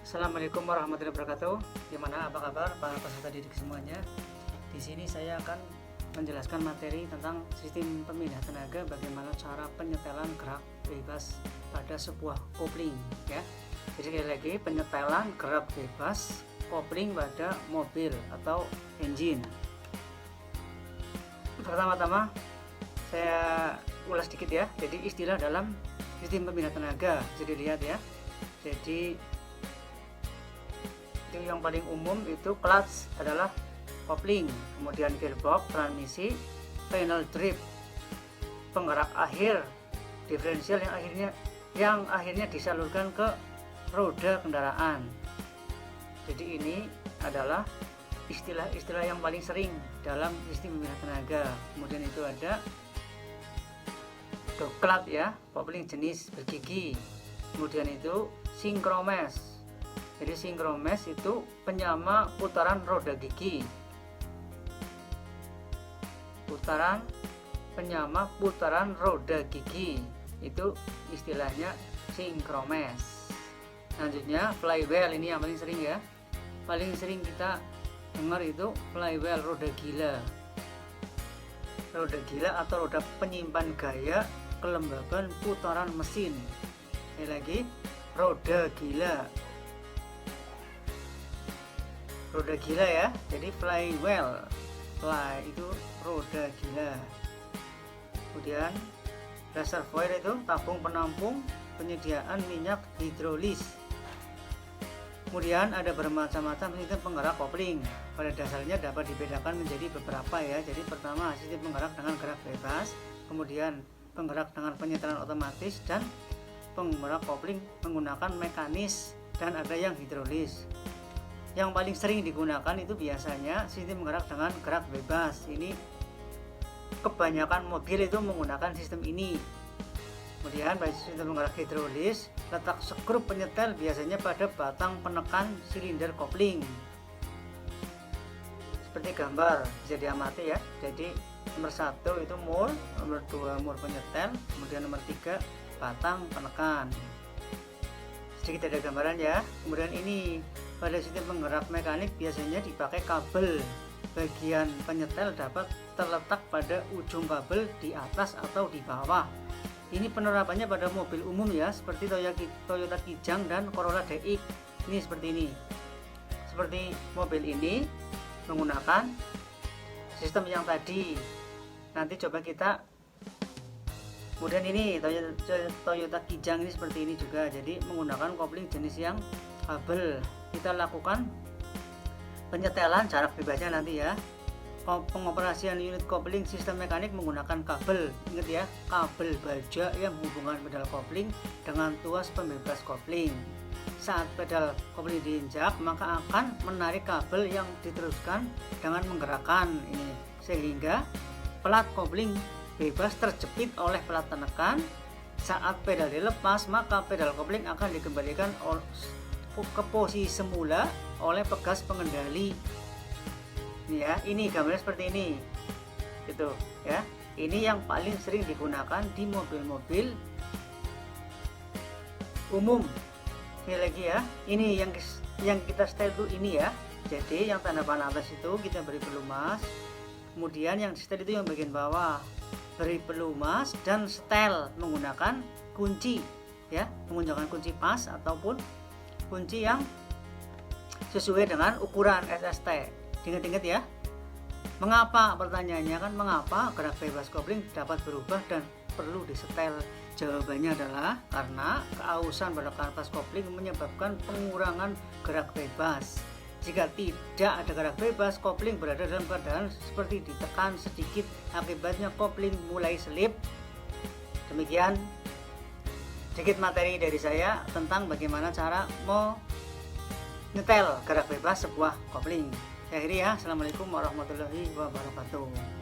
Assalamualaikum warahmatullahi wabarakatuh. Gimana, apa kabar para peserta didik semuanya? Di sini saya akan menjelaskan materi tentang sistem pemindah tenaga, bagaimana cara penyetelan gerak bebas pada sebuah kopling, ya. Jadi sekali lagi, penyetelan gerak bebas kopling pada mobil atau engine. Pertama-tama saya ulas sedikit ya. Jadi istilah dalam sistem pemindah tenaga, jadi lihat ya. Jadi itu yang paling umum itu clutch adalah kopling, kemudian gearbox, transmisi, panel drive, penggerak akhir, diferensial yang akhirnya disalurkan ke roda kendaraan. Jadi ini adalah istilah-istilah yang paling sering dalam sistem pemindah tenaga. Kemudian itu ada dogclub ya, kopling jenis bergigi. Kemudian itu synchromess. Jadi synchromess itu penyama putaran roda gigi. Penyama putaran roda gigi itu istilahnya synchromess. Selanjutnya flywheel, ini yang paling sering ya. Paling sering kita dengar itu flywheel, roda gila. Roda gila atau roda penyimpan gaya kelembaban putaran mesin. Sekali lagi, roda gila. Roda gila ya, jadi flywheel, fly itu roda gila. Kemudian reservoir itu tabung penampung penyediaan minyak hidrolis. Kemudian ada bermacam-macam sistem penggerak kopling. Pada dasarnya dapat dibedakan menjadi beberapa ya. Jadi pertama, sistem penggerak dengan gerak bebas, kemudian penggerak dengan penyetelan otomatis, dan penggerak kopling menggunakan mekanis, dan ada yang hidrolis. Yang paling sering digunakan itu biasanya sistem penggerak dengan gerak bebas. Ini kebanyakan mobil itu menggunakan sistem ini. Kemudian pada sistem penggerak hidrolis, letak skrup penyetel biasanya pada batang penekan silinder kopling. Seperti gambar bisa diamati ya. Jadi nomor 1 itu mur, nomor 2 mur penyetel, kemudian nomor 3 batang penekan. Sedikit ada gambaran ya. Kemudian ini pada sistem penggerak mekanik biasanya dipakai kabel. Bagian penyetel dapat terletak pada ujung kabel di atas atau di bawah. Ini penerapannya pada mobil umum ya, seperti Toyota Kijang dan Corolla DX. Ini seperti ini. Seperti mobil ini menggunakan sistem yang tadi. Nanti coba kita. Kemudian ini Toyota Kijang ini seperti ini juga. Jadi menggunakan kopling jenis yang kabel. Kita lakukan penyetelan jarak bebasnya nanti ya. Pengoperasian unit kopling sistem mekanik menggunakan kabel. Ingat ya, kabel baja yang menghubungkan pedal kopling dengan tuas pembebas kopling. Saat pedal kopling diinjak, maka akan menarik kabel yang diteruskan dengan menggerakkan ini, sehingga pelat kopling bebas terjepit oleh pelat tenekan. Saat pedal dilepas, maka pedal kopling akan dikembalikan ke posisi semula oleh pegas pengendali. Ini ya, ini gambarnya seperti ini. Gitu ya. Ini yang paling sering digunakan di mobil-mobil umum. Ini lagi ya. Ini yang kita setel itu ini ya. Jadi yang tanda panah atas itu kita beri pelumas. Kemudian yang di setel itu yang bagian bawah. Beri pelumas dan setel menggunakan kunci ya, menggunakan kunci pas ataupun kunci yang sesuai dengan ukuran SST. Ingat-ingat ya. Mengapa, pertanyaannya kan, mengapa gerak bebas kopling dapat berubah dan perlu disetel? Jawabannya adalah karena keausan pada karkas kopling menyebabkan pengurangan gerak bebas. Jika tidak ada gerak bebas, kopling berada dalam keadaan seperti ditekan sedikit, akibatnya kopling mulai selip. Demikian sedikit materi dari saya tentang bagaimana cara menyetel gerak bebas sebuah kopling. Saya akhiri ya. Assalamualaikum warahmatullahi wabarakatuh.